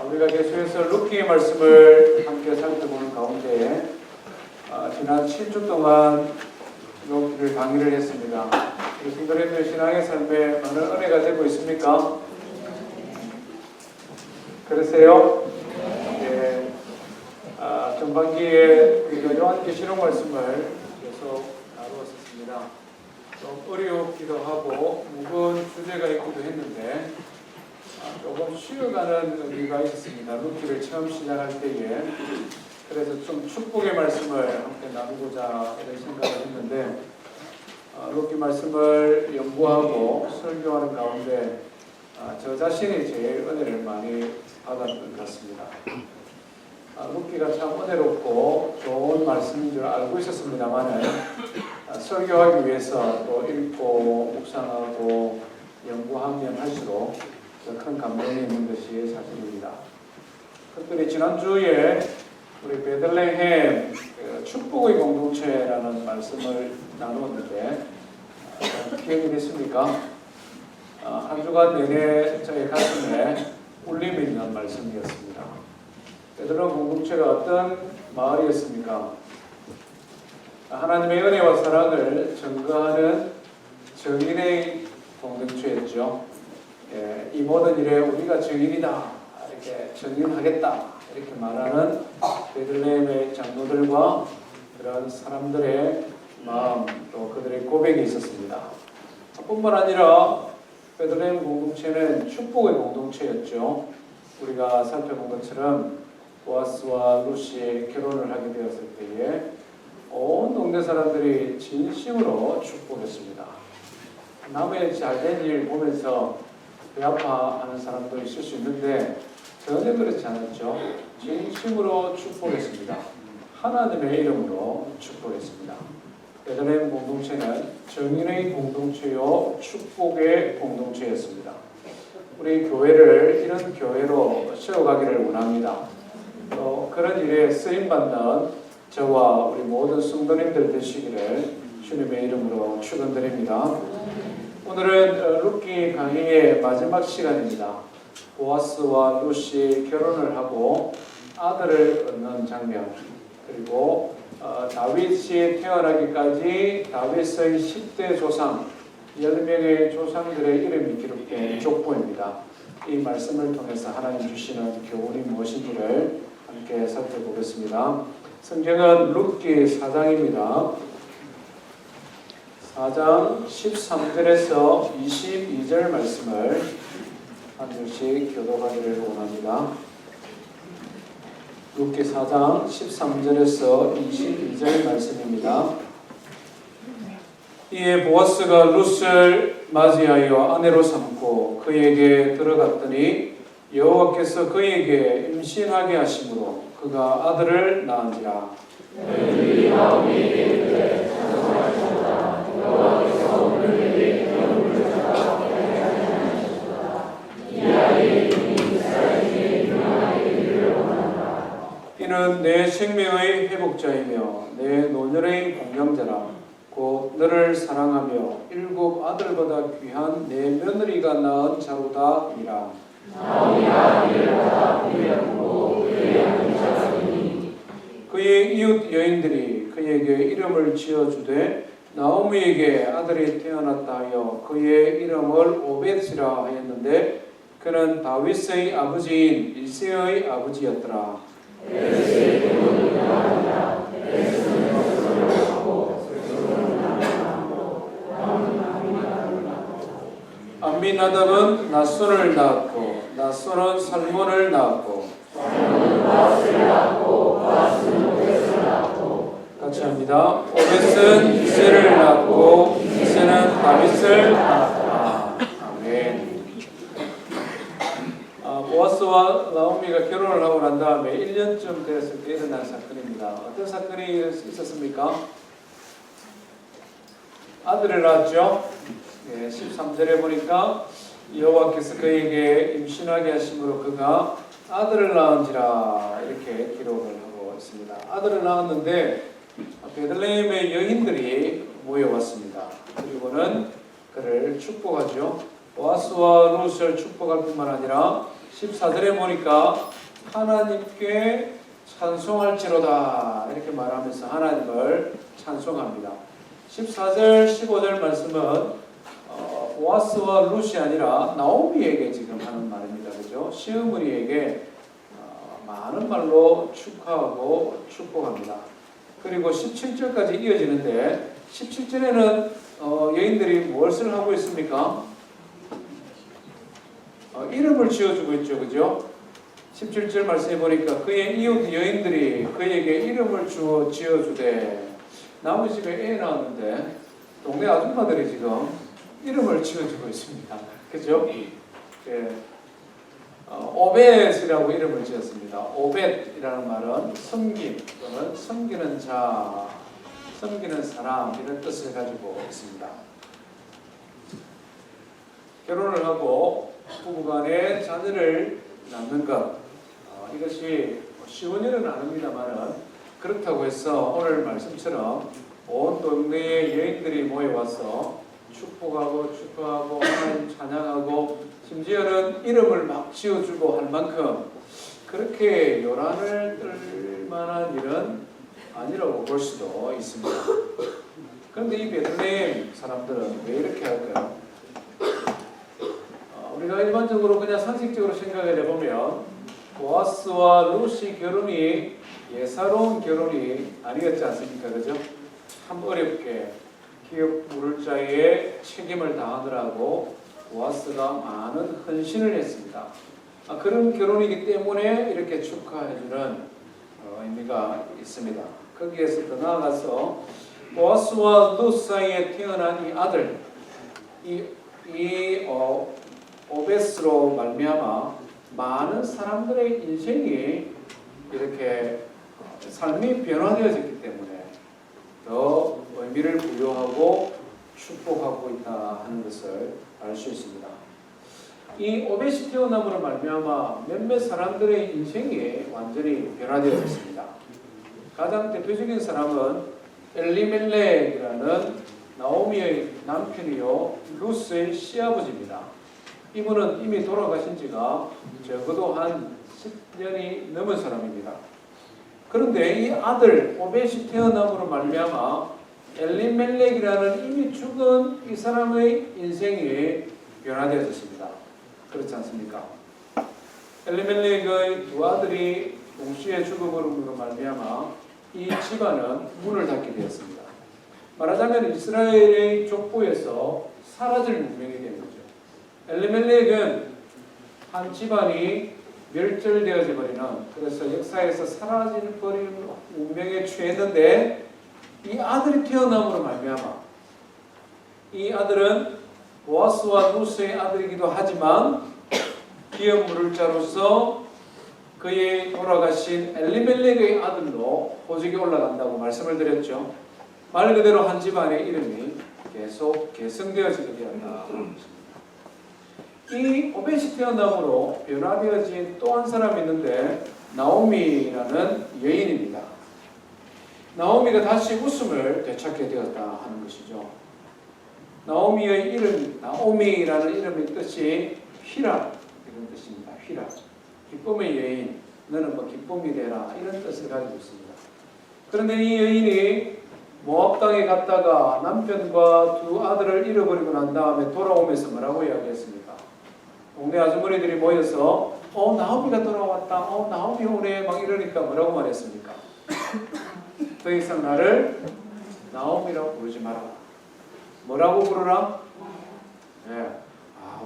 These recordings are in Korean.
우리가 계속해서 룻기의 말씀을 함께 살펴보는 가운데 지난 7주 동안 룻기를 강의를 했습니다. 우리 싱글랜드 신앙의 삶에 많은 은혜가 되고 있습니까? 그러세요? 네. 전반기에 우리가 요한계시록 말씀을 계속 다루었습니다. 좀 어렵기도 하고 무거운 주제가 있기도 했는데 조금 쉬어가는 의미가 있었습니다. 룻기를 처음 시작할 때에. 그래서 좀 축복의 말씀을 함께 나누고자 이런 생각을 했는데 룻기 말씀을 연구하고 설교하는 가운데 저 자신이 제일 은혜를 많이 받았던 것 같습니다. 룻기가 참 은혜롭고 좋은 말씀인 줄 알고 있었습니다만 설교하기 위해서 또 읽고 묵상하고 연구하면 할수록 더 큰 감동이 있는 것이 사실입니다. 특별히 지난주에 우리 베들레헴 축복의 공동체라는 말씀을 나누었는데 기억이 됐습니까? 한 주간 내내 저의 가슴에 울림이 있는 말씀이었습니다. 베들레헴 공동체가 어떤 마을이었습니까? 하나님의 은혜와 사랑을 증거하는 정인의 공동체였죠. 이 모든 일에 우리가 정인이다, 이렇게 정인하겠다 이렇게 말하는 베들레헴의 장로들과 그런 사람들의 마음 또 그들의 고백이 있었습니다. 뿐만 아니라 베들레헴 공동체는 축복의 공동체였죠. 우리가 살펴본 것처럼 보아스와 룻이 결혼을 하게 되었을 때에 온 동네 사람들이 진심으로 축복했습니다. 남의 잘된 일 보면서 배 아파하는 사람도 있을 수 있는데 전혀 그렇지 않았죠. 진심으로 축복했습니다. 하나님의 이름으로 축복했습니다. 베들레헴 공동체는 정인의 공동체요 축복의 공동체였습니다. 우리 교회를 이런 교회로 세워가기를 원합니다. 또 그런 일에 쓰임받는 저와 우리 모든 성도님들 되시기를 주님의 이름으로 축원드립니다. 오늘은 룻기 강의의 마지막 시간입니다. 보아스와 룻이 결혼을 하고 아들을 얻는 장면, 그리고 다윗이 태어나기까지 다윗의 10대 조상 10명의 조상들의 이름이 기록된 족보입니다. 이 말씀을 통해서 하나님 주시는 교훈이 무엇인지를 함께 살펴보겠습니다. 성경은 룻기 4장입니다. 4장 13절에서 22절 말씀을 한 절씩 교독하기를 원합니다. 룻기 4장 13절에서 22절 말씀입니다. 이에 보아스가 룻을 맞이하여 아내로 삼고 그에게 들어갔더니 여호와께서 그에게 임신하게 하심으로 그가 아들을 낳은지라. 이는 내 생명의 회복자이며 내 노년의 공경자라. 곧 너를 사랑하며 7 아들보다 귀한 내 며느리가 낳은 자로다니라. 그의 이웃 여인들이 그에게 이름을 지어주되 나오미에게 아들이 태어났다 하여 그의 이름을 오벳이라 하였는데 그는 다윗의 아버지인 이새의 아버지였더라. 암미나답은 낫손을 낳았고 낫손은 살몬을 낳았고 같이 합니다. 오벳은 이새를 낳았고 이새는 다윗을 낳았다. 아멘. 보아스와 나오미가 결혼을 하고 난 다음에 1년쯤 되었을 때 일어난 사건입니다. 어떤 사건이 있었습니까? 아들을 낳았죠. 13절에 보니까 여호와께서 그에게 임신하게 하심으로 그가 아들을 낳은지라 이렇게 기록을 하고 있습니다. 아들을 낳았는데 베들레헴의 여인들이 모여왔습니다. 그리고는 그를 축복하죠. 보아스와 룻을 축복할 뿐만 아니라 14절에 보니까 하나님께 찬송할지로다 이렇게 말하면서 하나님을 찬송합니다. 14절 15절 말씀은 보아스와 룻이 아니라 나오미에게 지금 하는 말입니다. 그죠? 시어머니에게 많은 말로 축하하고 축복합니다. 그리고 17절까지 이어지는데 17절에는 여인들이 무엇을 하고 있습니까? 이름을 지어주고 있죠. 그죠? 17절 말씀해 보니까 그의 이웃 여인들이 그에게 이름을 지어주되 남의 집에 애 낳았는데 동네 아줌마들이 지금 이름을 지어주고 있습니다. 그죠? 예. 오벳이라고 이름을 지었습니다. 오벳이라는 말은 섬김 또는 섬기는 자, 섬기는 사람 이런 뜻을 가지고 있습니다. 결혼을 하고 부부간에 자녀를 낳는 것 이것이 쉬운 일은 아닙니다만은 그렇다고 해서 오늘 말씀처럼 온 동네의 여인들이 모여와서 축복하고 축하하고 하나님 찬양하고 심지어는 이름을 막 지어주고 할 만큼 그렇게 요란을 떨 만한 일은 아니라고 볼 수도 있습니다. 그런데 이 베들레헴 사람들은 왜 이렇게 할까요? 우리가 일반적으로 그냥 상식적으로 생각을 해보면 보아스와 룻이 결혼이 예사로운 결혼이 아니었지 않습니까? 그죠? 참 어렵게 기업 물을 자의 책임을 다하느라고 보아스가 많은 헌신을 했습니다. 그런 결혼이기 때문에 이렇게 축하해주는 의미가 있습니다. 거기에서 더 나아가서 보아스와 룻 사이에 태어난 이 아들, 오벳으로 말미암아 많은 사람들의 인생이 이렇게 삶이 변화되어졌기 때문에 더 의미를 부여하고 축복하고 있다 하는 것을 알 수 있습니다. 이 오벳이 태어남으로 말미암아 몇몇 사람들의 인생이 완전히 변화되었습니다. 가장 대표적인 사람은 엘리멜렉이라는 나오미의 남편이요 룻의 시아버지입니다. 이분은 이미 돌아가신 지가 적어도 한 10년이 넘은 사람입니다. 그런데 이 아들 오벳이 태어남으로 말미암아 엘리멜렉이라는 이미 죽은 이 사람의 인생이 변화되어졌습니다. 그렇지 않습니까? 엘리멜렉의 두 아들이 동시에 죽어버림으로 말미암아 이 집안은 문을 닫게 되었습니다. 말하자면 이스라엘의 족보에서 사라질 문명이 된 거죠. 엘리멜렉은 한 집안이 멸절되어져 버리는, 그래서 역사에서 사라질 버리는 운명에 취했는데 이 아들이 태어남으로 말미암아 이 아들은 보아스와 룻의 아들이기도 하지만 기업 물을 자로서 그의 돌아가신 엘리멜렉의 아들로 보직에 올라간다고 말씀을 드렸죠. 말 그대로 한 집안의 이름이 계속 계승되어지게 되었다. 이 오벳이 태어남으로 변화되어진 또 한 사람이 있는데 나오미라는 여인입니다. 나오미가 다시 웃음을 되찾게 되었다 하는 것이죠. 나오미의 이름, 나오미라는 이름의 뜻이 휘라 이런 뜻입니다. 휘라, 기쁨의 여인, 너는 뭐 기쁨이 되라 이런 뜻을 가지고 있습니다. 그런데 이 여인이 모압 땅에 갔다가 남편과 두 아들을 잃어버리고 난 다음에 돌아오면서 뭐라고 이야기했습니까? 동네 아주머니들이 모여서 나오미가 돌아왔다, 나오미 오네 막 이러니까 뭐라고 말했습니까? 더 이상 나를 나오미라고 부르지 마라. 뭐라고 부르라? 네.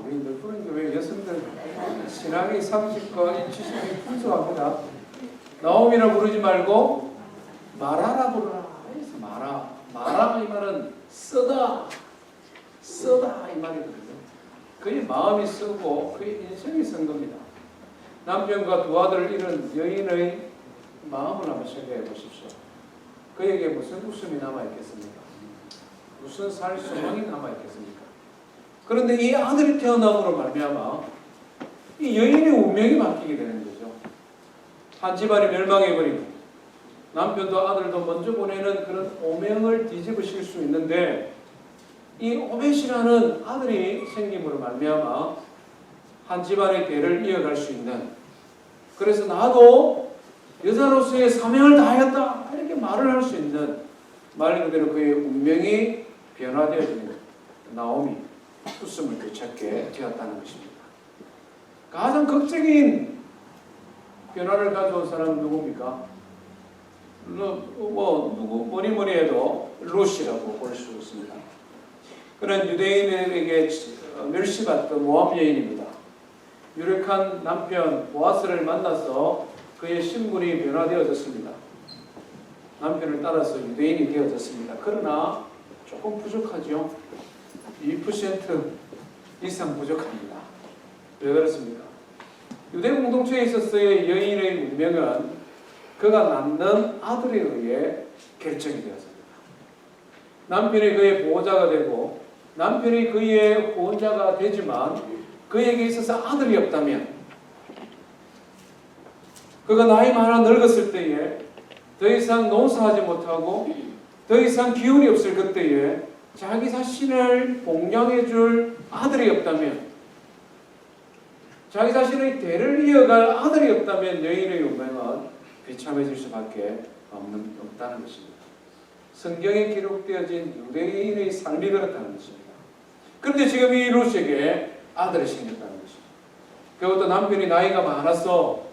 우리 늙은 교회 여성들 신앙의 상식과 인치심이 풍성합니다. 나오미라 부르지 말고 마라라 부르라. 그래서 마라 이 말은 쓰다 이 말이거든요. 그의 마음이 쓰고 그의 인생이 쓴 겁니다. 남편과 두 아들을 잃은 여인의 마음을 한번 생각해 보십시오. 그에게 무슨 웃음이 남아있겠습니까? 무슨 살 소망이 남아있겠습니까? 그런데 이 아들이 태어남으로 말미암아 이 여인의 운명이 바뀌게 되는 거죠. 한 집안이 멸망해버리고 남편도 아들도 먼저 보내는 그런 오명을 뒤집으실 수 있는데 이 오벳이라는 아들이 생김으로 말미암아 한 집안의 대를 이어갈 수 있는 그래서 나도 여자로서의 사명을 다하였다 이렇게 말을 할 수 있는, 말 그대로 그의 운명이 변화되어지는 나오미 웃음을 되찾게 되었다는 것입니다. 가장 극적인 변화를 가져온 사람은 누굽니까? 뭐니 해도 룻이라고 볼 수 있습니다. 그는 유대인에게 멸시받던 모압 여인입니다. 유력한 남편 보아스를 만나서 그의 신분이 변화되어졌습니다. 남편을 따라서 유대인이 되어졌습니다. 그러나 조금 부족하죠. 2% 이상 부족합니다. 왜 그렇습니까? 유대 공동체에 있어서의 여인의 운명은 그가 낳는 아들에 의해 결정이 되었습니다. 남편이 그의 보호자가 되고 남편이 그의 보호자가 되지만 그에게 있어서 아들이 없다면, 그가 나이 많아 늙었을 때에 더 이상 농사하지 못하고 더 이상 기운이 없을 그때에 자기 자신을 봉양해 줄 아들이 없다면, 자기 자신의 대를 이어갈 아들이 없다면 여인의 운명은 비참해질 수밖에 없다는 것입니다. 성경에 기록되어진 유대인의 삶이 그렇다는 것입니다. 그런데 지금 이 룻에게 아들이 생겼다는 것입니다. 그것도 남편이 나이가 많아서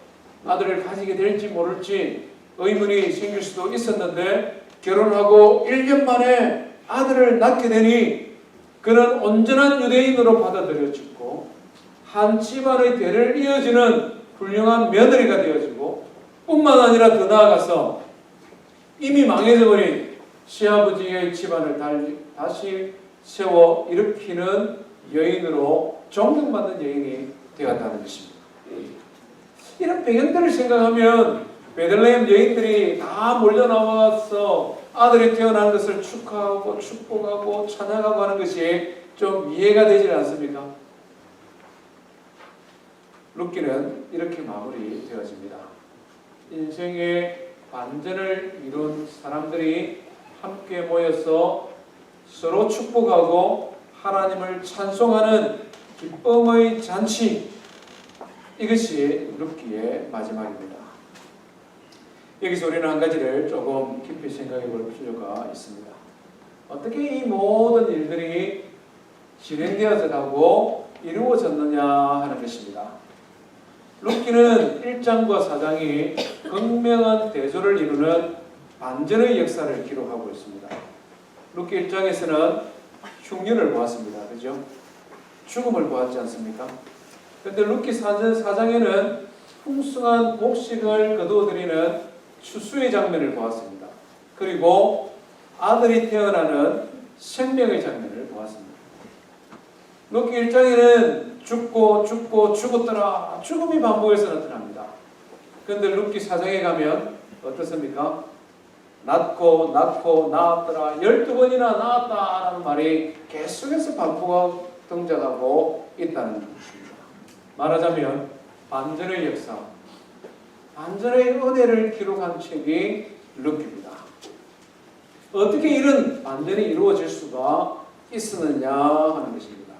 아들을 가지게 될지 모를지 의문이 생길 수도 있었는데, 결혼하고 1년 만에 아들을 낳게 되니 그는 온전한 유대인으로 받아들여지고 한 집안의 대를 이어주는 훌륭한 며느리가 되어지고, 뿐만 아니라 더 나아가서 이미 망해져버린 시아버지의 집안을 다시 세워 일으키는 여인으로 존경받는 여인이 되었다는 것입니다. 이런 배경들을 생각하면 베들레헴 여인들이 다 몰려나와서 아들이 태어난 것을 축하하고 축복하고 찬양하고 하는 것이 좀 이해가 되지 않습니까? 룻기는 이렇게 마무리되어집니다. 인생의 반전을 이룬 사람들이 함께 모여서 서로 축복하고 하나님을 찬송하는 기쁨의 잔치, 이것이 룻기의 마지막입니다. 여기서 우리는 한 가지를 조금 깊이 생각해 볼 필요가 있습니다. 어떻게 이 모든 일들이 진행되어져 가고 이루어졌느냐 하는 것입니다. 룻기는 1장과 4장이 극명한 대조를 이루는 반전의 역사를 기록하고 있습니다. 룻기 1장에서는 흉년을 보았습니다. 그죠? 죽음을 보았지 않습니까? 그런데 룻기 4장에는 풍성한 곡식을 거두어들이는 추수의 장면을 보았습니다. 그리고 아들이 태어나는 생명의 장면을 보았습니다. 룻기 1장에는 죽고 죽었더라, 죽음이 반복해서 나타납니다. 그런데 룻기 4장에 가면 어떻습니까? 낳고 낳았더라, 12번이나 낳았다라는 말이 계속해서 반복하고 등장하고 있다는 것입니다. 말하자면 반전의 역사, 반전의 은혜를 기록한 책이 룻기입니다. 어떻게 이런 반전이 이루어질 수가 있었느냐 하는 것입니다.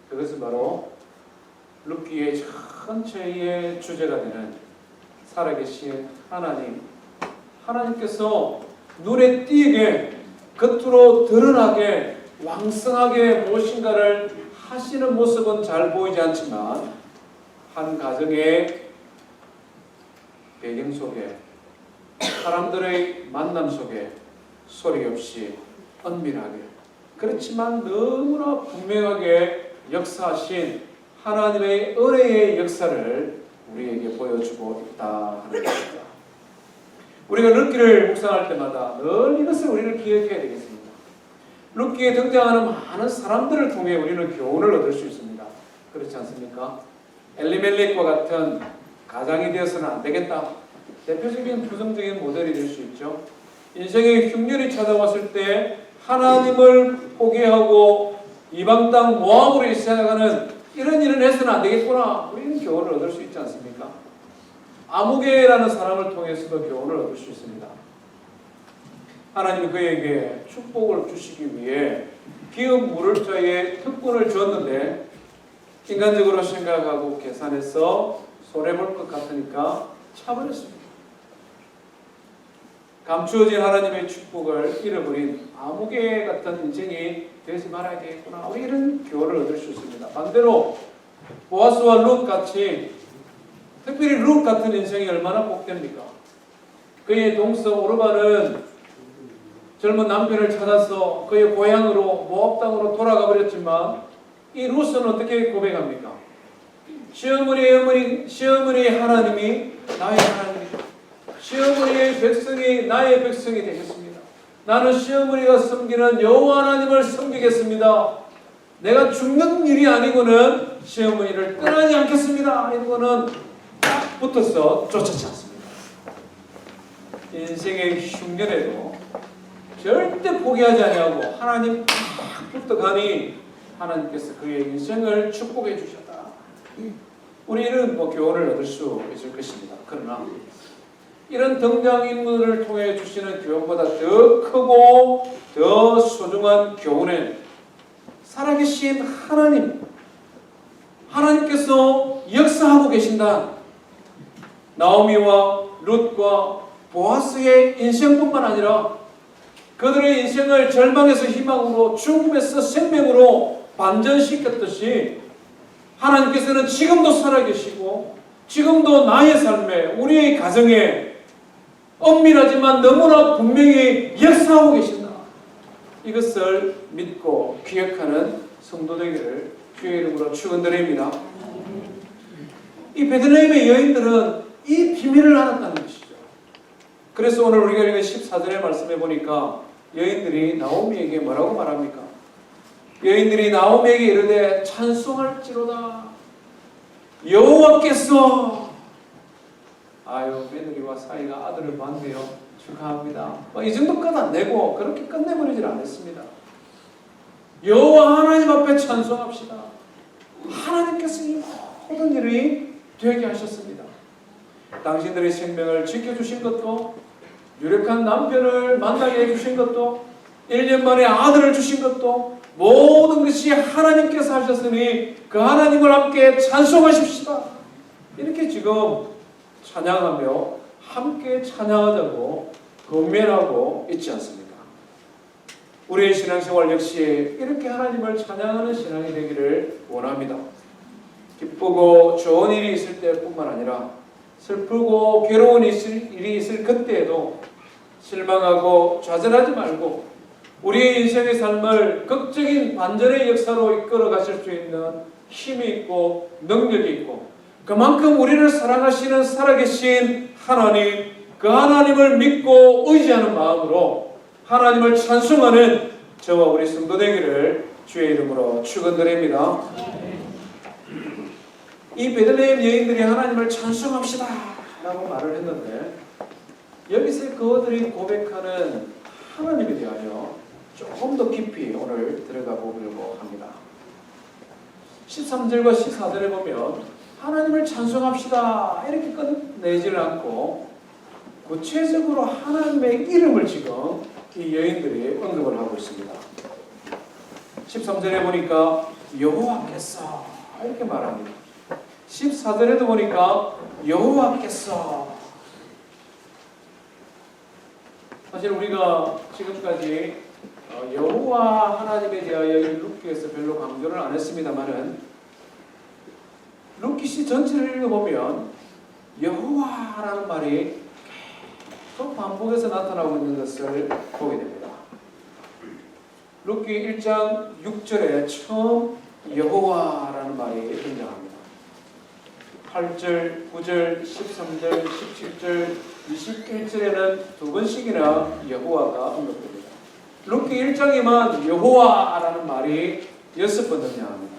그것은 바로 룻기의 전체의 주제가 되는 살아계신 하나님께서 눈에 띄게 겉으로 드러나게 왕성하게 무엇인가를 하시는 모습은 잘 보이지 않지만, 한 가정의 배경 속에, 사람들의 만남 속에 소리 없이 은밀하게, 그렇지만 너무나 분명하게 역사하신 하나님의 은혜의 역사를 우리에게 보여주고 있다 하는 것입니다. 우리가 룻기를 묵상할 때마다 늘 이것을 우리는 기억해야 되겠습니다. 룻기에 등장하는 많은 사람들을 통해 우리는 교훈을 얻을 수 있습니다. 그렇지 않습니까? 엘리멜렉과 같은 가장이 되어서는 안 되겠다. 대표적인 부정적인 모델이 될 수 있죠. 인생의 흉년이 찾아왔을 때 하나님을 포기하고 이방 땅 모압으로 생각하는 이런 일은 해서는 안 되겠구나. 우리는 교훈을 얻을 수 있지 않습니까? 아무개라는 사람을 통해서도 교훈을 얻을 수 있습니다. 하나님이 그에게 축복을 주시기 위해 기업 물을 자의 특권을 주었는데 인간적으로 생각하고 계산해서 손해볼 것 같으니까 차버렸습니다. 감추어진 하나님의 축복을 잃어버린 아무개 같은 인생이 되지 말아야 되겠구나. 우리 이런 교훈을 얻을 수 있습니다. 반대로 보아스와 룻 같이, 특별히 룻 같은 인생이 얼마나 복됩니까? 그의 동서 오르바는 젊은 남편을 찾아서 그의 고향으로 모압 땅으로 돌아가 버렸지만 이 룻은 어떻게 고백합니까? 시어머니의 하나님이 나의 하나님이다. 시어머니의 백성이 나의 백성이 되겠습니다. 나는 시어머니가 섬기는 여호와 하나님을 섬기겠습니다. 내가 죽는 일이 아니고는 시어머니를 떠나지 않겠습니다. 이거는 딱 붙어서 쫓아지 않습니다. 인생의 흉년에도 절대 포기하지 아니하고 하나님 딱 붙어가니 하나님께서 그의 인생을 축복해 주셨다. 우리는 교훈을 얻을 수 있을 것입니다. 그러나 이런 등장인물을 통해 주시는 교훈보다 더 크고 더 소중한 교훈은 살아계신 하나님께서 역사하고 계신다. 나오미와 룻과 보아스의 인생뿐만 아니라 그들의 인생을 절망에서 희망으로, 죽음에서 생명으로 반전시켰듯이 하나님께서는 지금도 살아계시고 지금도 나의 삶에, 우리의 가정에 엄밀하지만 너무나 분명히 역사하고 계신다. 이것을 믿고 기억하는 성도 되기를 주의 이름으로 축원드립니다. 이 베들레헴의 여인들은 이 비밀을 알았다는 것이죠. 그래서 오늘 우리가 읽은 14절의 말씀에 보니까 여인들이 나오미에게 뭐라고 말합니까? 여인들이 나오미에게 이르되 찬송할지로다. 여호와께서 며느리와 사이가 아들을 낳았네요. 축하합니다. 이 정도까지 안 내고 그렇게 끝내버리질 않았습니다. 여호와 하나님 앞에 찬송합시다. 하나님께서 이 모든 일이 되게 하셨습니다. 당신들의 생명을 지켜주신 것도, 유력한 남편을 만나게 해주신 것도, 1년 만에 아들을 주신 것도, 모든 것이 하나님께서 하셨으니 그 하나님을 함께 찬송하십시다. 이렇게 지금 찬양하며 함께 찬양하자고 권면하고 있지 않습니까? 우리의 신앙생활 역시 이렇게 하나님을 찬양하는 신앙이 되기를 원합니다. 기쁘고 좋은 일이 있을 때뿐만 아니라 슬프고 괴로운 일이 있을 그때에도 실망하고 좌절하지 말고 우리의 인생의 삶을 극적인 반전의 역사로 이끌어 가실 수 있는 힘이 있고 능력이 있고 그만큼 우리를 사랑하시는 살아계신 하나님, 그 하나님을 믿고 의지하는 마음으로 하나님을 찬송하는 저와 우리 성도 되기를 주의 이름으로 축원드립니다. 이 베들레헴 여인들이 하나님을 찬송합시다 라고 말을 했는데 여기서 그들이 고백하는 하나님에 대하여 조금 더 깊이 오늘 들어가 보려고 합니다. 13절과 14절에 보면 하나님을 찬송합시다 이렇게 끝내지를 않고 구체적으로 하나님의 이름을 지금 이 여인들이 언급을 하고 있습니다. 13절에 보니까 여호와께서 이렇게 말합니다. 14절에도 보니까 여호와께서. 사실 우리가 지금까지 여호와 하나님에 대하여 룻기에서 별로 강조를 안 했습니다만은 룻기 전체를 읽어보면 여호와라는 말이 계속 반복해서 나타나고 있는 것을 보게 됩니다. 룻기 1장 6절에 처음 여호와라는 말이 등장합니다. 8절, 9절, 13절, 17절, 21절에는 두 번씩이나 여호와가 언급됩니다. 룻기 1장에만 여호와라는 말이 6번 등장합니다.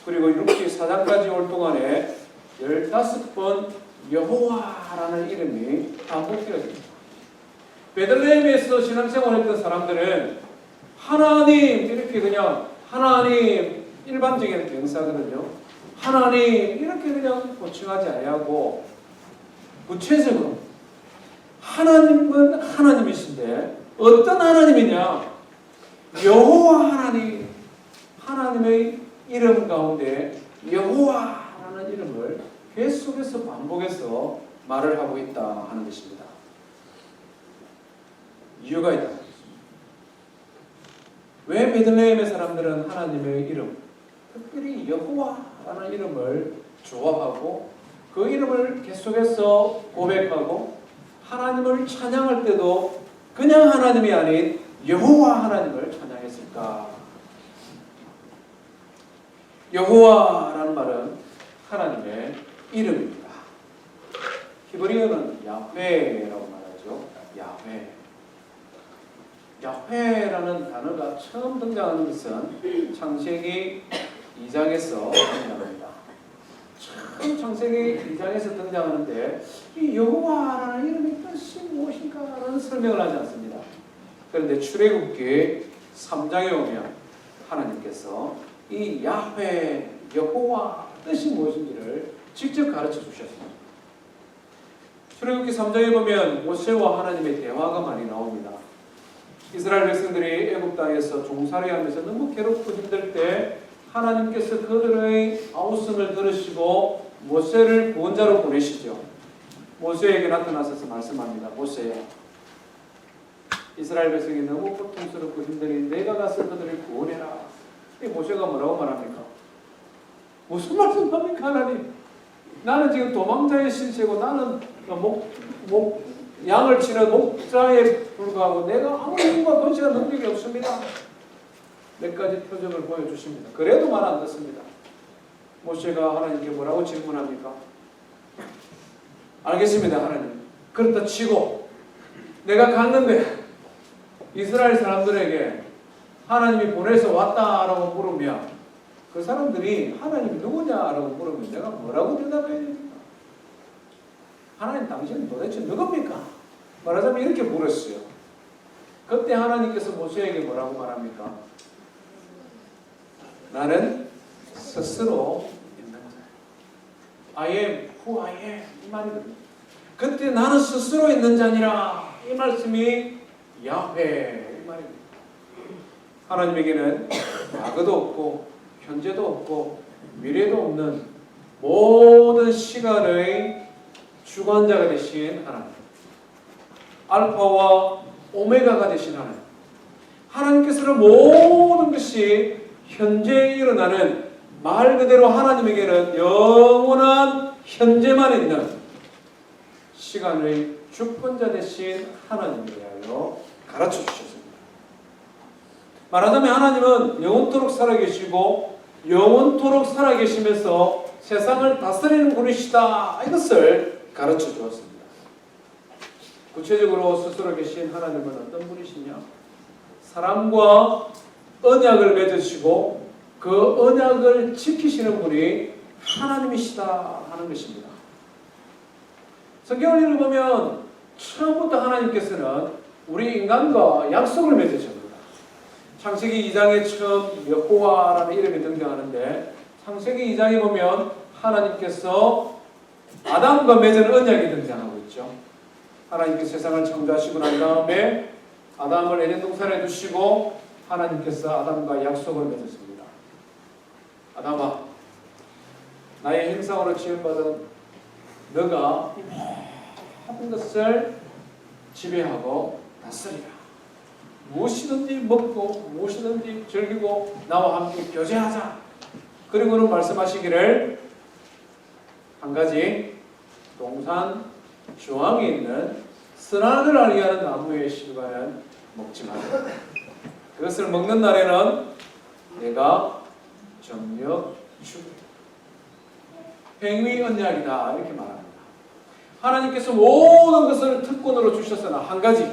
그리고 룻기 4장까지 올 동안에 15번 여호와라는 이름이 반복되어집니다. 베들레헴에서 신앙생활했던 사람들은 하나님 이렇게 그냥 하나님 일반적인 명사거든요. 하나님 이렇게 그냥 고칭하지 아니하고 구체적으로 하나님은 하나님이신데 어떤 하나님이냐? 여호와 하나님, 하나님의 이름 가운데 여호와라는 이름을 계속해서 반복해서 말을 하고 있다 하는 것입니다. 이유가 있다. 왜 베들레헴의 사람들은 하나님의 이름, 특별히 여호와라는 이름을 좋아하고 그 이름을 계속해서 고백하고 하나님을 찬양할 때도 그냥 하나님이 아닌 여호와 하나님을 찬양했을까? 여호와라는 말은 하나님의 이름입니다. 히브리어는 야훼라고 말하죠. 야훼. 야훼라는 단어가 처음 등장하는 것은 창세기 2장에서 등장합니다. 처음 창세기 2장에서 등장하는데 이 여호와라는 이름의 뜻이 무엇인가라는 설명을 하지 않습니다. 그런데 출애굽기 3장에 오면 하나님께서 이 야훼, 여호와 뜻이 무엇인지를 직접 가르쳐 주셨습니다. 출애굽기 3장에 보면 모세와 하나님의 대화가 많이 나옵니다. 이스라엘 백성들이 애굽 땅에서 종살이하면서 너무 괴롭고 힘들 때 하나님께서 그들의 아우성을 들으시고 모세를 구원자로 보내시죠. 모세에게 나타나셔서 말씀합니다. 모세야, 이스라엘 백성이 너무 고통스럽고 힘드니 내가 가서 그들을 구원해라. 이 모세가 뭐라고 말합니까? 무슨 말씀합니까 하나님? 나는 지금 도망자의 신세고 나는 양을 치는 목자에 불과하고 내가 아무 힘과 권세가 능력이 없습니다. 몇 가지 표정을 보여주십니다. 그래도 말 안 듣습니다. 모세가 하나님께 뭐라고 질문합니까? 알겠습니다 하나님. 그렇다 치고 내가 갔는데 이스라엘 사람들에게 하나님이 보내서 왔다라고 물으면 그 사람들이 하나님이 누구냐라고 물으면 내가 뭐라고 대답해야 됩니까? 하나님 당신은 도대체 누굽니까? 말하자면 이렇게 물었어요. 그때 하나님께서 모세에게 뭐라고 말합니까? 나는 스스로 있는 자야. I am who I am. 이 말이거든요. 그때 나는 스스로 있는 자니라. 이 말씀이 야훼 이 말입니다. 하나님에게는 과거도 없고 현재도 없고 미래도 없는 모든 시간의 주관자가 되신 하나님, 알파와 오메가가 되신 하나님, 하나님께서는 모든 것이 현재에 일어나는 말 그대로 하나님에게는 영원한 현재만 있는 시간의 주권자 되신 하나님이라고 가르쳐 주셨습니다. 말하자면 하나님은 영원토록 살아계시고 영원토록 살아계시면서 세상을 다스리는 분이시다. 이것을 가르쳐 주었습니다. 구체적으로 스스로 계신 하나님은 어떤 분이시냐? 사람과 언약을 맺으시고 그 언약을 지키시는 분이 하나님이시다 하는 것입니다. 성경을 읽어보면 처음부터 하나님께서는 우리 인간과 약속을 맺으십니다. 창세기 2장에 처음 여호와라는 이름이 등장하는데 창세기 2장에 보면 하나님께서 아담과 맺은 언약이 등장하고 있죠. 하나님께서 세상을 창조하시고 난 다음에 아담을 에덴 동산에 두시고 하나님께서 아담과 약속을 맺었습니다. 아담아, 나의 형상으로 지음받은 너가 모든 것을 지배하고 다스리라. 무엇이든지 먹고 무엇이든지 즐기고 나와 함께 교제하자. 그리고는 말씀하시기를 한 가지 동산 중앙에 있는 선악을 알게 하는 나무의 실과는 먹지 마라. 그것을 먹는 날에는 내가 정력 주고 행위 언약이다 이렇게 말합니다. 하나님께서 모든 것을 특권으로 주셨으나 한 가지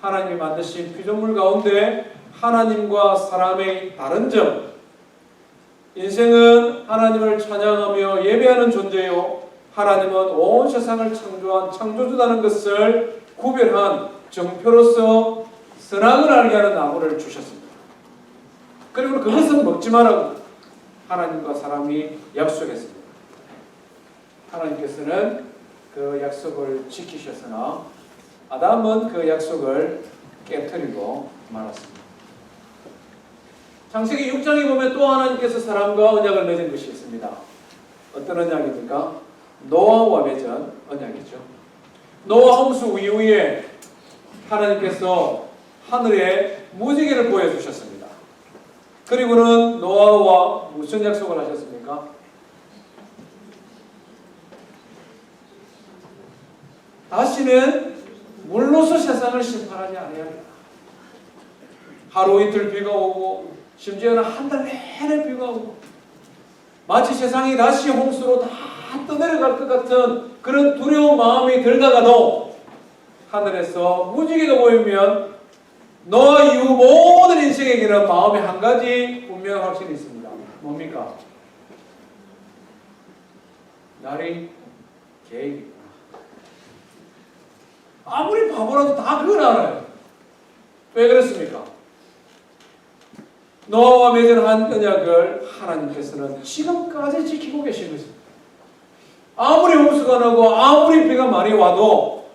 하나님이 만드신 피조물 가운데 하나님과 사람의 다른 점, 인생은 하나님을 찬양하며 예배하는 존재요 하나님은 온 세상을 창조한 창조주라는 것을 구별한 정표로서 선악을 알게 하는 나무를 주셨습니다. 그리고 그것은 먹지 말라고 하나님과 사람이 약속했습니다. 하나님께서는 그 약속을 지키셨으나 아담은 그 약속을 깨뜨리고 말았습니다. 창세기 6장에 보면 또 하나님께서 사람과 언약을 맺은 것이 있습니다. 어떤 언약입니까? 노아와 맺은 언약이죠. 노아 홍수 이후에 하나님께서 하늘에 무지개를 보여주셨습니다. 그리고는 노아와 무슨 약속을 하셨습니까? 다시는 물로서 세상을 심판하지 아니하리라. 하루 이틀 비가 오고 심지어는 한 달 내내 비가 오고 마치 세상이 다시 홍수로 다 떠내려갈 것 같은 그런 두려운 마음이 들다가도 하늘에서 무지개가 보이면 노아 이후 모든 인생에게는 마음에 한 가지 분명한 확신이 있습니다. 뭡니까? 날이 계획이구나. 아무리 바보라도 다 그걸 알아요. 왜 그렇습니까? 노아와 맺은 한 언약을 하나님께서는 지금까지 지키고 계신 것입니다. 아무리 홍수가 나고 아무리 비가 많이 와도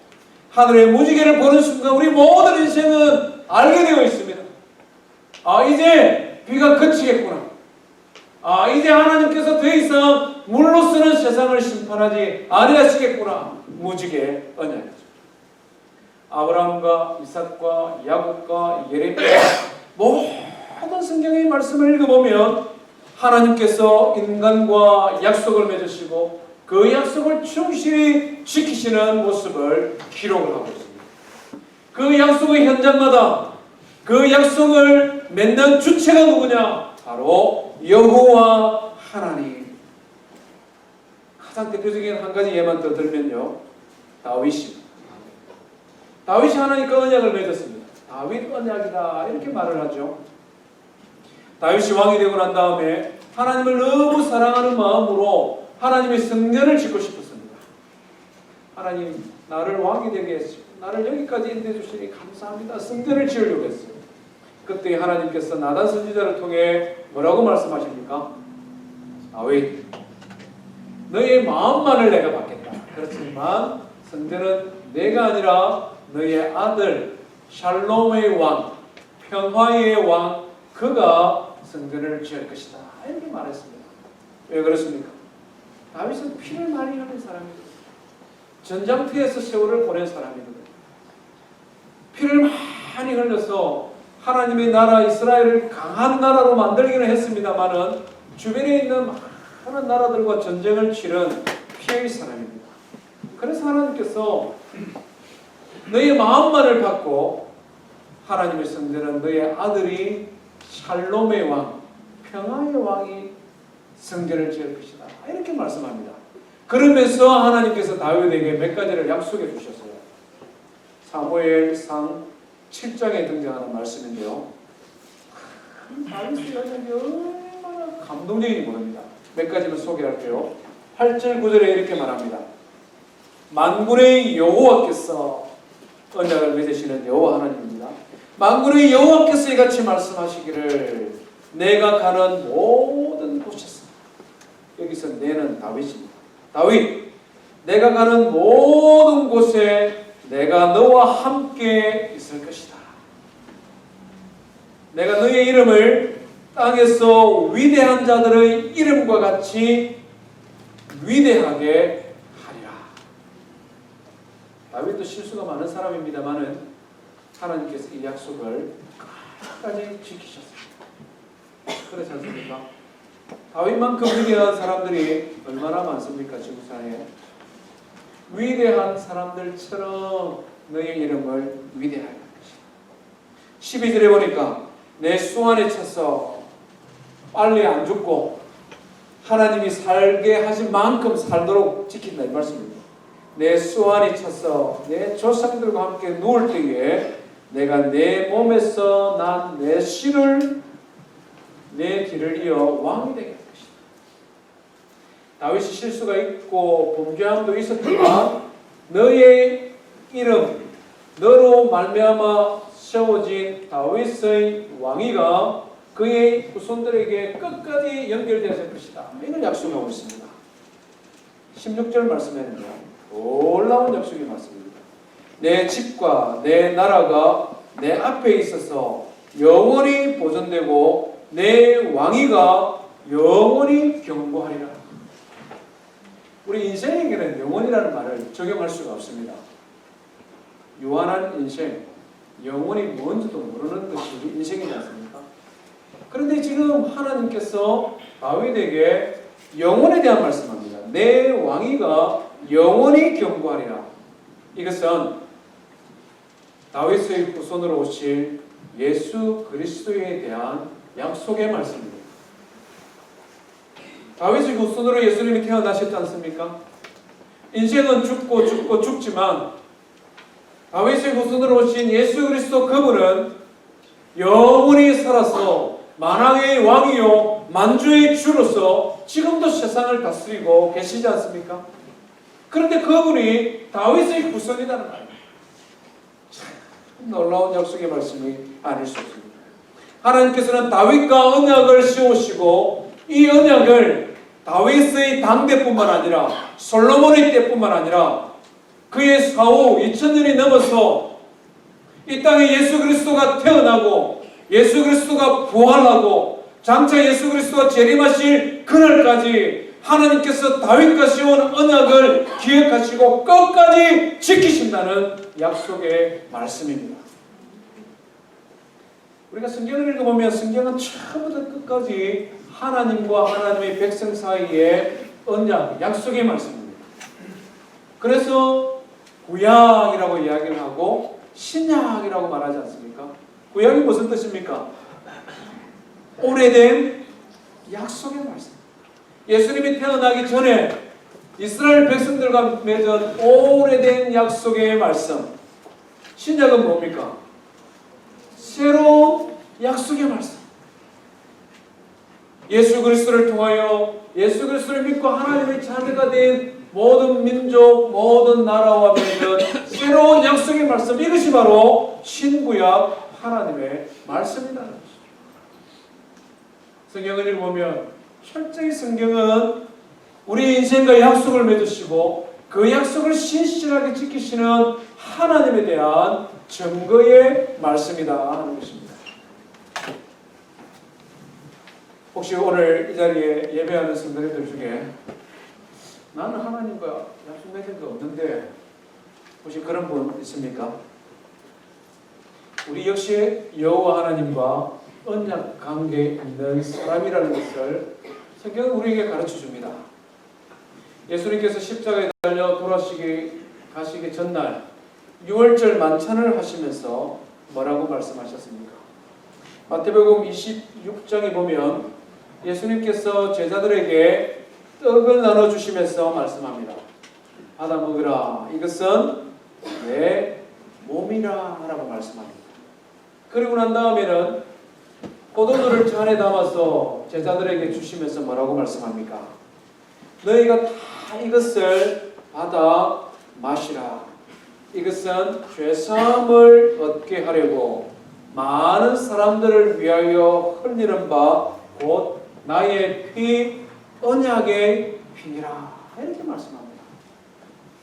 하늘의 무지개를 보는 순간 우리 모든 인생은 알게 되어 있습니다. 아, 이제 비가 그치겠구나. 아, 이제 하나님께서 더 이상 물로서는 세상을 심판하지 아니하시겠구나. 무지개 언약이죠. 아브라함과 이삭과 야곱과 예레미야 모든 성경의 말씀을 읽어보면 하나님께서 인간과 약속을 맺으시고 그 약속을 충실히 지키시는 모습을 기록을 하고 있습니다. 그 약속의 현장마다 그 약속을 맺는 주체가 누구냐? 바로 여호와 하나님. 가장 대표적인 한 가지 예만 더 들면요, 다윗입니다. 다윗이 하나님과 언약을 맺었습니다. 다윗 언약이다 이렇게 말을 하죠. 다윗이 왕이 되고 난 다음에 하나님을 너무 사랑하는 마음으로 하나님의 성전을 짓고 싶었습니다. 하나님, 나를 왕이 되게 했습니다. 나를 여기까지 인도해 주시니 감사합니다. 성전을 지으려고 했어요. 그때 하나님께서 나단 선지자를 통해 뭐라고 말씀하십니까? 다윗, 너의 마음만을 내가 받겠다. 그렇지만 성전은 내가 아니라 너의 아들 샬롬의 왕, 평화의 왕, 그가 성전을 지을 것이다. 이렇게 말했습니다. 왜 그렇습니까? 다윗은 피를 많이 흘린 사람이거든요. 전장터에서 세월을 보낸 사람이거든요. 피를 많이 흘려서 하나님의 나라 이스라엘을 강한 나라로 만들기는 했습니다만은 주변에 있는 많은 나라들과 전쟁을 치른 피해의 사람입니다. 그래서 하나님께서 너의 마음만을 받고 하나님의 성전은 너의 아들이 샬롬의 왕, 평화의 왕이 성전을 지을 것이다. 이렇게 말씀합니다. 그러면서 하나님께서 다윗에게 몇 가지를 약속해 주셨어요. 사무엘상 7장에 등장하는 말씀인데요. 다윗의 언약이 얼마나 감동적인지 모릅니다. 몇 가지만 소개할게요. 8절 9절에 이렇게 말합니다. 만군의 여호와께서 언약을 맺으시는 여호와 하나님입니다. 만군의 여호와께서 이같이 말씀하시기를 내가 가는 모든 곳에서, 여기서 내는 다윗입니다. 다윗, 내가 가는 모든 곳에 내가 너와 함께 있을 것이다. 내가 너의 이름을 땅에서 위대한 자들의 이름과 같이 위대하게 하리라. 다윗도 실수가 많은 사람입니다만은 하나님께서 이 약속을 끝까지 지키셨습니다. 그렇지 않습니까? 다윗만큼 위대한 사람들이 얼마나 많습니까? 지구상에. 위대한 사람들처럼 너의 이름을 위대하게 할 것이다. 12절에 보니까 내 수 안에 차서 빨리 안 죽고 하나님이 살게 하신 만큼 살도록 지킨다 이 말씀입니다. 내 수 안에 차서 내 조상들과 함께 누울 때에 내가 내 몸에서 난 내 씨를 내 뒤를 이어 왕이 되게 할 것이다. 다윗이 실수가 있고 범죄함도 있었지만 너의 이름, 너로 말미암아 세워진 다윗의 왕위가 그의 후손들에게 끝까지 연결되었을 것이다. 이걸 약속하고 있습니다. 16절 말씀에는요, 놀라운 약속이 맞습니다. 내 집과 내 나라가 내 앞에 있어서 영원히 보존되고 내 왕위가 영원히 견고하리라. 우리 인생에게는 영원이라는 말을 적용할 수가 없습니다. 유한한 인생, 영원이 뭔지도 모르는 것이 인생이지 않습니까? 그런데 지금 하나님께서 다윗에게 영원에 대한 말씀합니다. 내 왕위가 영원히 견고하리라. 이것은 다윗의 후손으로 오실 예수 그리스도에 대한 약속의 말씀입니다. 다윗의 후손으로 예수님이 태어나셨지 않습니까? 인생은 죽고 죽지만 다윗의 후손으로 오신 예수 그리스도 그분은 영원히 살아서 만왕의 왕이요 만주의 주로서 지금도 세상을 다스리고 계시지 않습니까? 그런데 그분이 다윗의 후손이라는 말입니다. 참 놀라운 약속의 말씀이 아닐 수 없습니다. 하나님께서는 다윗과 언약을 세우시고 이 언약을 다윗의 당대뿐만 아니라 솔로몬의 때뿐만 아니라 그의 사후 2000년이 넘어서 이 땅에 예수 그리스도가 태어나고 예수 그리스도가 부활하고 장차 예수 그리스도가 재림하실 그날까지 하나님께서 다윗과 세운 언약을 기억하시고 끝까지 지키신다는 약속의 말씀입니다. 우리가 성경을 읽어보면 성경은 처음부터 끝까지 하나님과 하나님의 백성 사이의 언약, 약속의 말씀입니다. 그래서 구약이라고 이야기를 하고 신약이라고 말하지 않습니까? 구약이 무슨 뜻입니까? 오래된 약속의 말씀. 예수님이 태어나기 전에 이스라엘 백성들과 맺은 오래된 약속의 말씀. 신약은 뭡니까? 새로운 약속의 말씀. 예수 그리스도를 통하여 예수 그리스도를 믿고 하나님의 자녀가 된 모든 민족, 모든 나라와 맺은 새로운 약속의 말씀. 이것이 바로 신구약 하나님의 말씀이라는 것입니다. 성경을 읽어보면 철저히 성경은 우리 인생과 약속을 맺으시고 그 약속을 신실하게 지키시는 하나님에 대한 증거의 말씀이다 하는 것입니다. 혹시 오늘 이 자리에 예배하는 성도님들 중에 나는 하나님과 약속 맺은 거 없는데 혹시 그런 분 있습니까? 우리 역시 여호와 하나님과 언약 관계에 있는 사람이라는 것을 성경은 우리에게 가르쳐 줍니다. 예수님께서 십자가에 달려 가시기 전날 유월절 만찬을 하시면서 뭐라고 말씀하셨습니까? 마태복음 26장에 보면 예수님께서 제자들에게 떡을 나눠주시면서 말씀합니다. 받아 먹으라. 이것은 내 몸이라 라고 말씀합니다. 그리고 난 다음에는 포도주를 잔에 담아서 제자들에게 주시면서 뭐라고 말씀합니까? 너희가 다 이것을 받아 마시라. 이것은 죄사함을 얻게 하려고 많은 사람들을 위하여 흘리는 바 곧 나의 피 언약의 피니라. 이렇게 말씀합니다.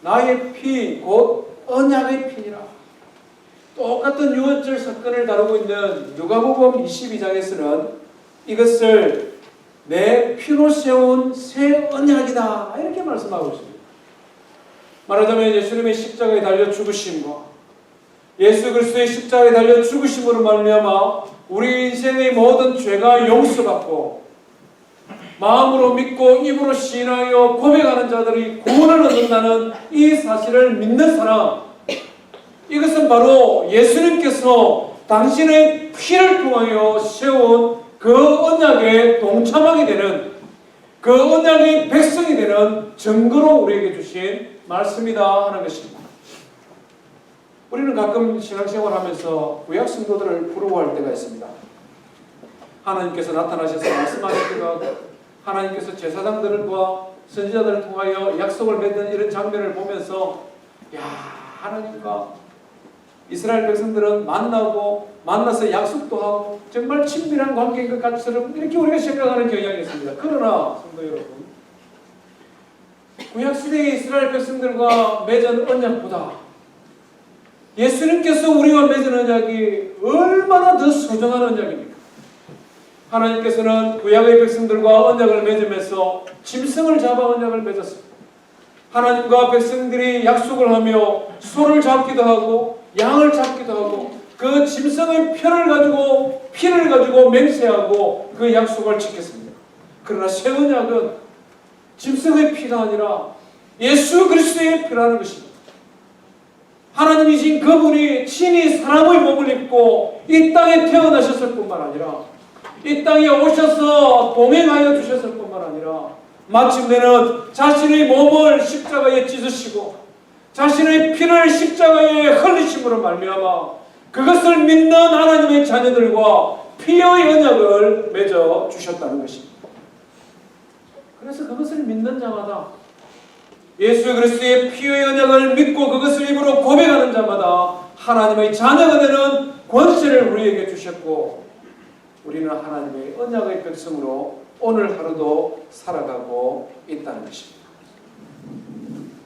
나의 피 곧 언약의 피니라. 똑같은 유월절 사건을 다루고 있는 누가복음 22장에서는 이것을 내 피로 세운 새 언약이다 이렇게 말씀하고 있습니다. 말하자면 예수님의 십자가에 달려 죽으심과 예수 그리스도의 십자가에 달려 죽으심으로 말미암아 우리 인생의 모든 죄가 용서받고 마음으로 믿고 입으로 시인하여 고백하는 자들이 구원을 얻는다는 이 사실을 믿는 사람, 이것은 바로 예수님께서 당신의 피를 통하여 세운 그 언약에 동참하게 되는, 그 언약의 백성이 되는 증거로 우리에게 주신 말씀이다 하는 것입니다. 우리는 가끔 신앙생활 하면서 구약 성도들을 부러워할 때가 있습니다. 하나님께서 나타나셔서 말씀하시기도 하고 하나님께서 제사장들과 선지자들을 통하여 약속을 맺는 이런 장면을 보면서 야, 하나님과 이스라엘 백성들은 만나서 약속도 하고 정말 친밀한 관계인 것 같처럼 이렇게 우리가 생각하는 경향이 있습니다. 그러나 성도 여러분, 구약시대의 이스라엘 백성들과 맺은 언약보다 예수님께서 우리와 맺은 언약이 얼마나 더 소중한 언약입니까? 하나님께서는 구약의 백성들과 언약을 맺으면서 짐승을 잡아 언약을 맺었습니다. 하나님과 백성들이 약속을 하며 소를 잡기도 하고 양을 잡기도 하고 그 짐승의 피를 가지고 맹세하고 그 약속을 지켰습니다. 그러나 새 언약은 짐승의 피가 아니라 예수 그리스도의 피라는 것입니다. 하나님이신 그분이 친히 사람의 몸을 입고 이 땅에 태어나셨을 뿐만 아니라 이 땅에 오셔서 동행하여 주셨을 뿐만 아니라 마침내는 자신의 몸을 십자가에 찢으시고 자신의 피를 십자가에 흘리심으로 말미암아 그것을 믿는 하나님의 자녀들과 피의 언약을 맺어 주셨다는 것입니다. 그래서 그것을 믿는 자마다 예수 그리스도의 피의 언약을 믿고 그것을 입으로 고백하는 자마다 하나님의 자녀가 되는 권세를 우리에게 주셨고 우리는 하나님의 언약의 백성으로 오늘 하루도 살아가고 있다는 것입니다.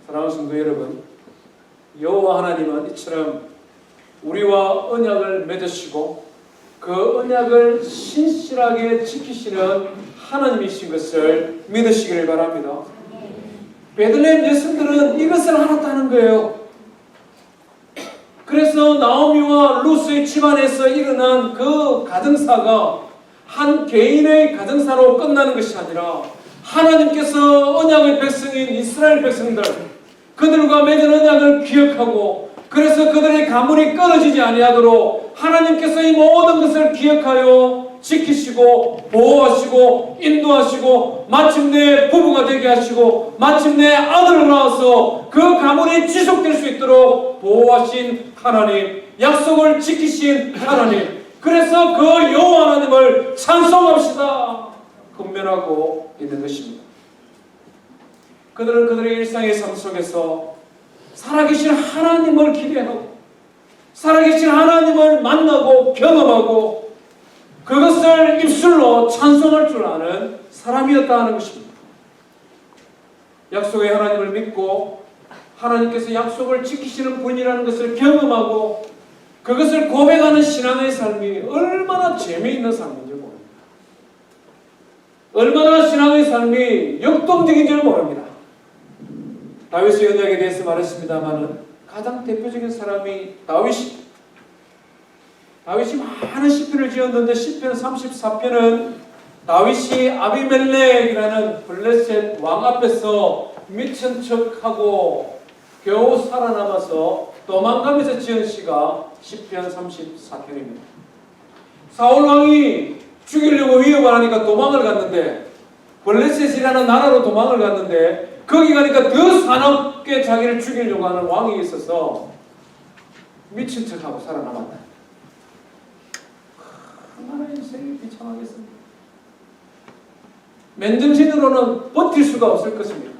사랑하는 성도 여러분, 여호와 하나님은 이처럼 우리와 언약을 맺으시고 그 언약을 신실하게 지키시는 하나님이신 것을 믿으시기를 바랍니다. 베들레헴 여성들은 이것을 알았다는 거예요. 그래서 나오미와 루스의 집안에서 일어난 그 가정사가 한 개인의 가정사로 끝나는 것이 아니라 하나님께서 언약의 백성인 이스라엘 백성들 그들과 맺은 언약을 기억하고 그래서 그들의 가문이 끊어지지 아니하도록 하나님께서 이 모든 것을 기억하여 지키시고 보호하시고 인도하시고 마침내 부부가 되게 하시고 마침내 아들을 낳아서 그 가문이 지속될 수 있도록 보호하신 하나님, 약속을 지키신 하나님, 그래서 그 여호와 하나님을 찬송합시다 권면하고 있는 것입니다. 그들은 그들의 일상의 삶 속에서 살아계신 하나님을 기대하고 살아계신 하나님을 만나고 경험하고 그것을 입술로 찬송할 줄 아는 사람이었다 하는 것입니다. 약속의 하나님을 믿고 하나님께서 약속을 지키시는 분이라는 것을 경험하고 그것을 고백하는 신앙의 삶이 얼마나 재미있는 삶인지 모릅니다. 얼마나 신앙의 삶이 역동적인 줄 모릅니다. 다윗의 언약에 대해서 말했습니다마는 가장 대표적인 사람이 다윗입니다. 다윗이 많은 시편을 지었는데 시편 34편은 다윗이 아비멜렉이라는 블레셋 왕 앞에서 미친 척하고 겨우 살아남아서 도망가면서 지은 시가 시편 34편입니다. 사울 왕이 죽이려고 위협을 하니까 도망을 갔는데 블레셋이라는 나라로 도망을 갔는데 거기 가니까 더 사납게 자기를 죽이려고 하는 왕이 있어서 미친 척하고 살아남았다. 얼마나 인생이 비참하겠습니까? 맨정신으로는 버틸 수가 없을 것입니다.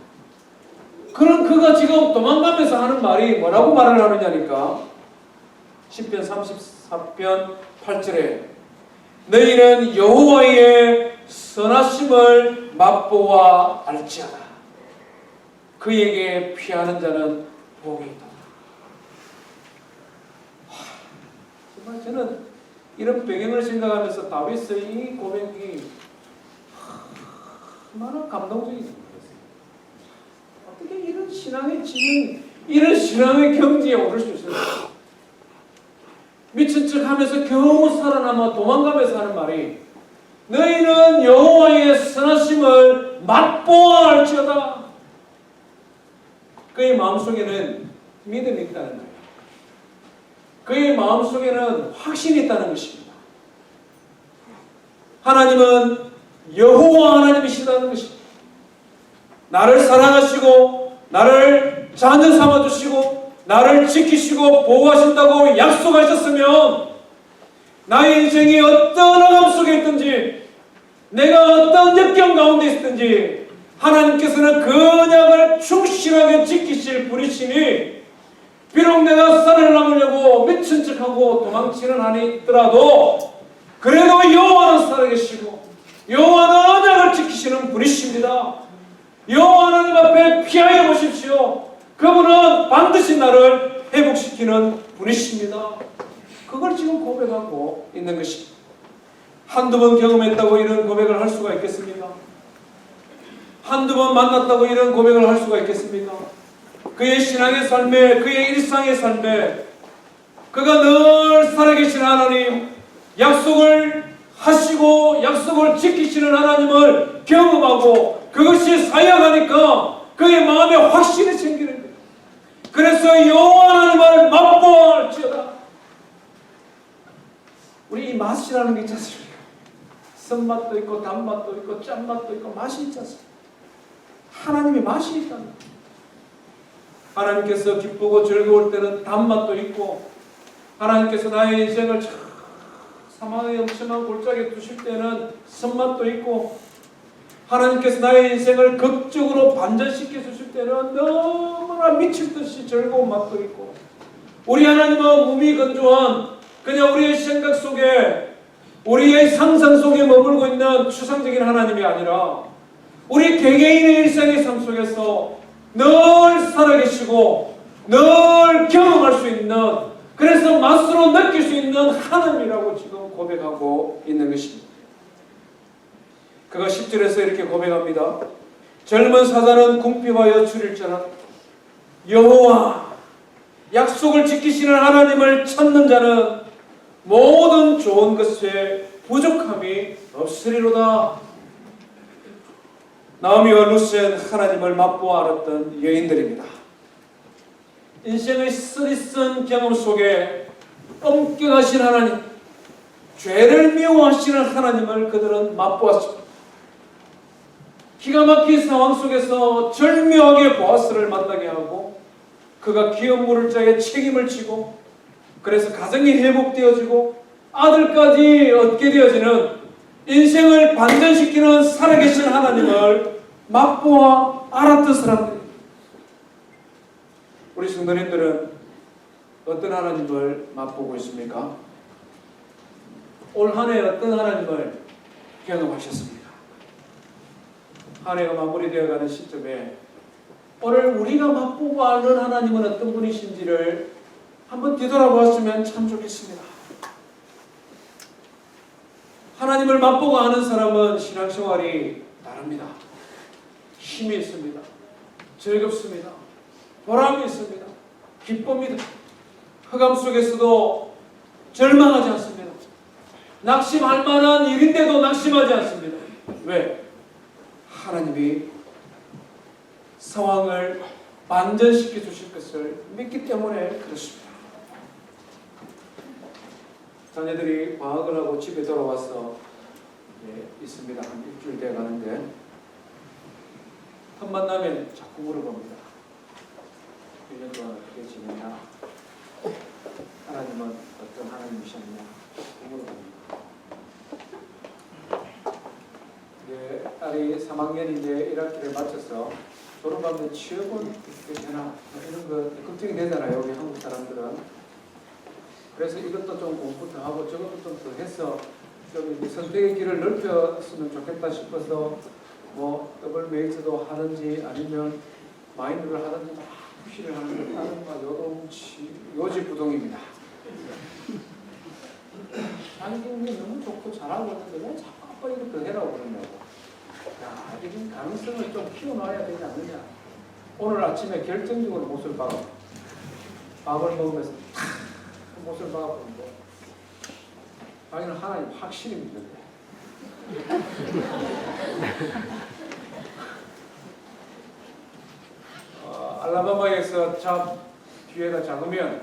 그럼 그가 지금 도망가면서 하는 말이 뭐라고 말을 하느냐니까 시편 34편 8절에 너희는 여호와의 선하심을 맛보아 알지어다. 그에게 피하는 자는 복이 있다. 정말 저는 이런 배경을 생각하면서 다윗의 이 고백이 얼마나 감동적인 것이었어요. 어떻게 이런 신앙의 지능, 이런 신앙의 경지에 오를 수 있을까? 미친 척 하면서 겨우 살아남아 도망가면서 하는 말이 너희는 여호와의 선하심을 맛보아 알지어다. 그의 마음속에는 믿음이 있다는 거예요. 그의 마음속에는 확신이 있다는 것입니다. 하나님은 여호와 하나님이시다는 것입니다. 나를 사랑하시고 나를 자녀 삼아주시고 나를 지키시고 보호하신다고 약속하셨으면 나의 인생이 어떤 어려움 속에 있든지 내가 어떤 역경 가운데 있든지 하나님께서는 그 언약을 충실하게 지키실 분이시니 비록 내가 살아남으려고 미친 척하고 도망치는 한이 있더라도 그래도 여호와는 살아계시고 여호와는 언약을 지키시는 분이십니다. 여호와 하나님 앞에 피하여 보십시오. 그분은 반드시 나를 회복시키는 분이십니다. 그걸 지금 고백하고 있는 것입니다. 한두 번 경험했다고 이런 고백을 할 수가 있겠습니까? 한두 번 만났다고 이런 고백을 할 수가 있겠습니까? 그의 신앙의 삶에, 그의 일상의 삶에 그가 늘 살아계신 하나님, 약속을 하시고 약속을 지키시는 하나님을 경험하고 그것이 사역하니까 그의 마음에 확신이 생기는 거예요. 그래서 여호와 하나님을 맛보알지어다. 우리 이 맛이라는 게 있지 않습니까? 쓴맛도 있고 단맛도 있고 짠맛도 있고 맛이 있지 않습니까? 하나님의 맛이 있다는 거예요. 하나님께서 기쁘고 즐거울 때는 단맛도 있고, 하나님께서 나의 인생을 사망의 엄청난 골짜기에 두실 때는 쓴맛도 있고, 하나님께서 나의 인생을 극적으로 반전시켜 주실 때는 너무나 미칠 듯이 즐거운 맛도 있고, 우리 하나님은 무미건조한 그냥 우리의 생각 속에, 우리의 상상 속에 머물고 있는 추상적인 하나님이 아니라 우리 개개인의 일상의 삶 속에서 늘 살아계시고 늘 경험할 수 있는, 그래서 맛으로 느낄 수 있는 하나님이라고 지금 고백하고 있는 것입니다. 그가 10절에서 이렇게 고백합니다. 젊은 사자는 궁핍하여 줄일자는 여호와, 약속을 지키시는 하나님을 찾는 자는 모든 좋은 것에 부족함이 없으리로다. 나오미와 루시는 하나님을 맛보아 알았던 여인들입니다. 인생의 쓰리쓴 경험 속에 엄격하신 하나님, 죄를 미워하시는 하나님을 그들은 맛보았습니다. 기가 막힌 상황 속에서 절묘하게 보아스를 만나게 하고 그가 기업 물을 자에 책임을 지고, 그래서 가정이 회복되어지고 아들까지 얻게 되어지는 인생을 반전시키는 살아계신 하나님을 맛보아 알았던 사람들입니다. 우리 성도님들은 어떤 하나님을 맛보고 있습니까? 올 한 해 어떤 하나님을 경험하셨습니까? 한 해가 마무리되어가는 시점에 오늘 우리가 맛보고 아는 하나님은 어떤 분이신지를 한번 뒤돌아보았으면 참 좋겠습니다. 하나님을 맛보고 아는 사람은 신앙생활이 다릅니다. 힘이 있습니다. 즐겁습니다. 보람이 있습니다. 기쁩니다. 흑암 속에서도 절망하지 않습니다. 낙심할 만한 일인데도 낙심하지 않습니다. 왜? 하나님이 상황을 반전시켜 주실 것을 믿기 때문에 그렇습니다. 자녀들이 방학을 하고 집에 돌아와서 있습니다. 한 일주일 돼 가는데 한 만나면 자꾸 물어봅니다. 1년 동안 어떻게 지냈냐? 하나님은 어떤 하나님이셨냐? 물어봅니다. 딸이 3학년인데 1학기를 마쳐서 졸업하면 취업은 어떻게 되나? 이런 거 걱정이 되잖아요. 우리 한국 사람들은. 그래서 이것도 좀 공부 더 하고 저것도 좀 더 해서 좀 선택의 길을 넓혔으면 좋겠다 싶어서 뭐 더블 메이저도 하든지 아니면 마이너를 하든지 막 푸시를 하는데 다른 막 요지부동입니다. 자기 경기 너무 좋고 잘하고 있는데 왜 자꾸 아빠 이거 더 해라고 그러냐고. 야, 이런 가능성을 좀 키워놔야 되지 않느냐. 오늘 아침에 결정적으로 못을 박아. 밥을 먹으면서 탁 못을 박아보는데 자기는 하나님 확실히 믿는데. 알라바마에서 잡 기회가 작으면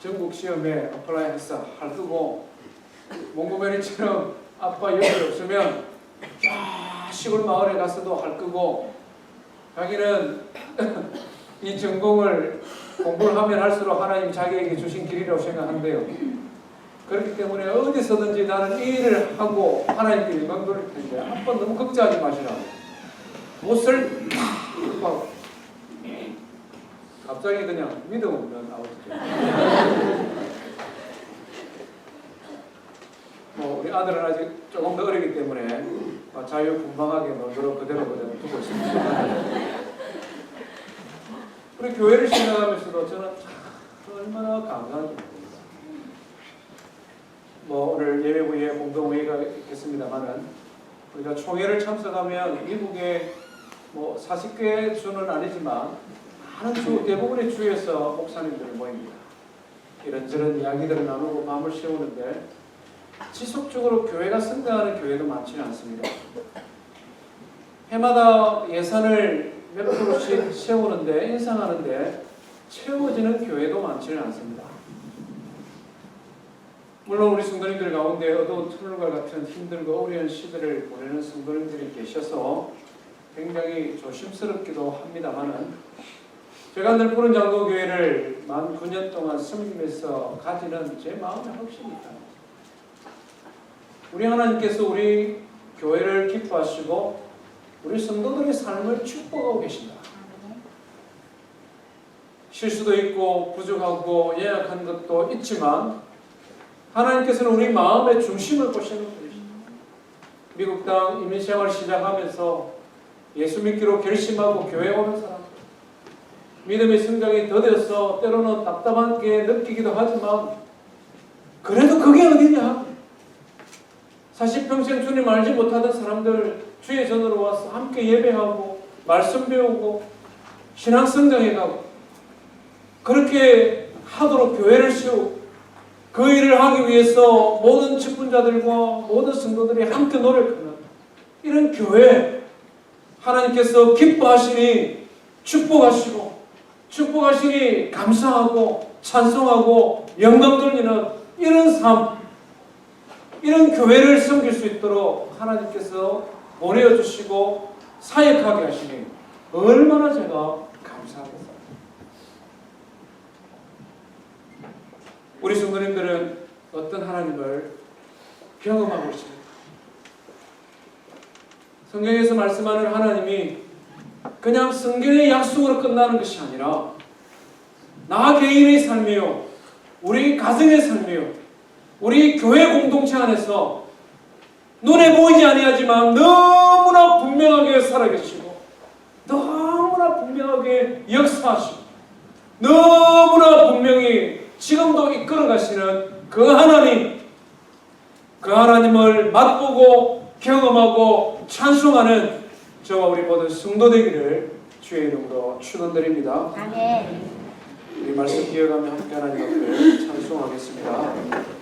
전국 시험에 어플라이 해서 할 끄고, 몽고메리처럼 아빠 옆에 없으면 쫙 시골 마을에 가서도 할 끄고, 자기는 이 전공을 공부를 하면 할수록 하나님 자기에게 주신 길이라고 생각한대요. 그렇기 때문에 어디서든지 나는 이 일을 하고 하나님께 영광 돌릴 텐데 아빠 너무 걱정하지 마시라고. 못을 탁 하고 갑자기 그냥 믿음 없는 아버지죠. 뭐 우리 아들은 아직 조금 더 어리기 때문에 자유분방하게 놀도록 그대로 두고 있습니다. 우리 교회를 생각하면서도 저는 얼마나 감사한지 모릅니다. 뭐 오늘 예배부에 공동회의가 있겠습니다만은 우리가 총회를 참석하면 미국의 뭐 40개 주는 아니지만 많은 주, 대부분의 주에서 목사님들이 모입니다. 이런저런 이야기들을 나누고 밤을 새우는데 지속적으로 교회가 성장하는 교회도 많지는 않습니다. 해마다 예산을 몇 프로씩 세우는데 인상하는데 채워지는 교회도 많지는 않습니다. 물론 우리 성도님들 가운데 어두운 터널과 같은 힘들고 어려운 시대를 보내는 성도님들이 계셔서 굉장히 조심스럽기도 합니다만은 제가 늘 푸른 장로교회를 만 9년 동안 섬기면서 가지는 제 마음의 확신이 있다. 우리 하나님께서 우리 교회를 기뻐하시고 우리 성도들의 삶을 축복하고 계신다. 실수도 있고 부족하고 연약한 것도 있지만 하나님께서는 우리 마음의 중심을 보시는 분이십니다. 미국 땅 이민생활 시작하면서 예수 믿기로 결심하고 교회 오는 사람, 믿음의 성장이 더뎌서 때로는 답답한 게 느끼기도 하지만 그래도 그게 어디냐? 사실 평생 주님 알지 못하던 사람들 주의 전으로 와서 함께 예배하고 말씀 배우고 신앙 성장해가고 그렇게 하도록 교회를 세우고 그 일을 하기 위해서 모든 직분자들과 모든 성도들이 함께 노력하는 이런 교회 하나님께서 기뻐하시니 축복하시니 감사하고 찬송하고 영광 돌리는 이런 삶, 이런 교회를 섬길 수 있도록 하나님께서 보내어주시고 사역하게 하시니 얼마나 제가 감사하겠어요. 우리 성도님들은 어떤 하나님을 경험하고 있습니다. 성경에서 말씀하는 하나님이 그냥 성경의 약속으로 끝나는 것이 아니라 나 개인의 삶이요, 우리 가정의 삶이요, 우리 교회 공동체 안에서 눈에 보이지 아니하지만 너무나 분명하게 살아계시고 너무나 분명하게 역사하시고 너무나 분명히 지금도 이끌어 가시는 그 하나님을 맛보고 경험하고 찬송하는 저와 우리 모든 성도 되기를 주의 이름으로 축원드립니다. 아멘. 우리 말씀 기억하며 함께 하나님 앞에 찬송하겠습니다.